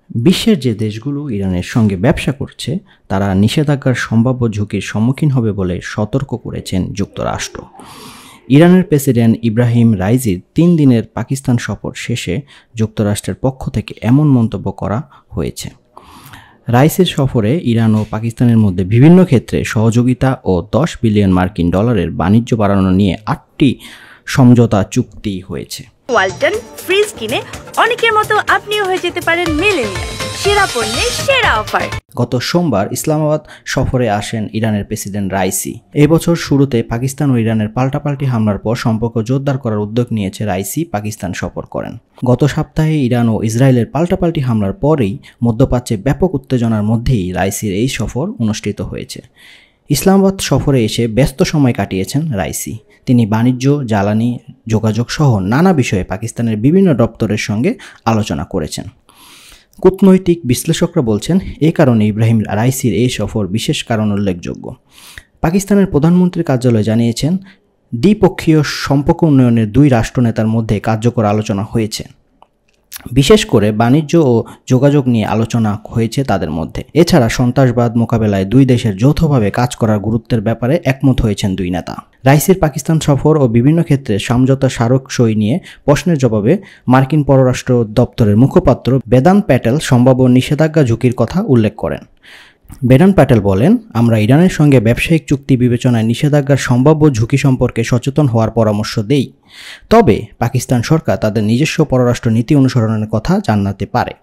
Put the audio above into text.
বিশ্বের যে দেশগুলো ইরানের সঙ্গে ব্যবসা করছে তারা নিষেধাজ্ঞার সম্ভাব্য ঝুঁকির সম্মুখীন হবে বলে সতর্ক করেছেন যুক্তরাষ্ট্র। ইরানের প্রেসিডেন্ট ইব্রাহিম রাইসির 3 দিনের পাকিস্তান সফর শেষে যুক্তরাষ্ট্রের পক্ষ থেকে এমন মন্তব্য করা হয়েছে। রাইসির সফরে ইরান ও পাকিস্তানের মধ্যে বিভিন্ন ক্ষেত্রে সহযোগিতা ও $10 বিলিয়ন বাণিজ্য বাড়ানো নিয়ে 8টি সমঝোতা চুক্তি হয়েছে। ওয়ালটন ফ্রিজ কিনে অনেকের মতো আপনিও হয়ে যেতে পারেন মিলেনিয়াল, সেরা পণ্যের সেরা অফার। গত সোমবার ইসলামাবাদ সফরে আসেন ইরানের প্রেসিডেন্ট রাইসি। এবছর শুরুতে পাকিস্তান ও ইরানের পাল্টাপাল্টি হামলার পর সম্পর্ক জোরদার করার উদ্যোগ নিয়েছে রাইসি পাকিস্তান সফর করেন। গত সপ্তাহে ইরান ও ইসরায়েলের পাল্টাপাল্টি হামলার পরেই মধ্যপ্রাচ্যে ব্যাপক উত্তেজনার মধ্যেই রাইসির এই সফর অনুষ্ঠিত হয়েছে। ইসলামাবাদ সফরে এসে ব্যস্ত সময় কাটিয়েছেন রাইসি। তিনি বাণিজ্য, জ্বালানি, যোগাযোগ সহ নানা বিষয়ে পাকিস্তানের বিভিন্ন দপ্তরের সঙ্গে আলোচনা করেছেন। কূটনৈতিক বিশ্লেষকরা বলছেন এই কারণে ইব্রাহিম রাইসির এই সফর বিশেষ কারণ উল্লেখযোগ্য। পাকিস্তানের প্রধানমন্ত্রীর কার্যালয় জানিয়েছেন দ্বিপক্ষীয় সম্পর্ক উন্নয়নের 2 রাষ্ট্রনেতার মধ্যে কার্যকর আলোচনা হয়েছে। বিশেষ করে বাণিজ্য ও যোগাযোগ নিয়ে আলোচনা হয়েছে তাদের মধ্যে। এছাড়া সন্ত্রাসবাদ মোকাবেলায় 2 দেশের যৌথভাবে কাজ করার গুরুত্বের ব্যাপারে একমত হয়েছেন 2 নেতা। রাইসির পাকিস্তান সফর ও বিভিন্ন ক্ষেত্রে সমঝোতা স্মারক সই নিয়ে প্রশ্নের জবাবে মার্কিন পররাষ্ট্র দপ্তরের মুখপাত্র বেদান্ত প্যাটেল সম্ভাব্য নিষেধাজ্ঞা ঝুঁকির কথা উল্লেখ করেন। বেদান্ত প্যাটেল বলেন, আমরা ইরানের সঙ্গে ব্যবসায়িক চুক্তি বিবেচনায় নিষেধাজ্ঞার সম্ভাব্য ঝুঁকি সম্পর্কে সচেতন হওয়ার পরামর্শ দেই। তবে পাকিস্তান সরকার তাদের নিজস্ব পররাষ্ট্র নীতি অনুসরণের কথা জানাতে পারে।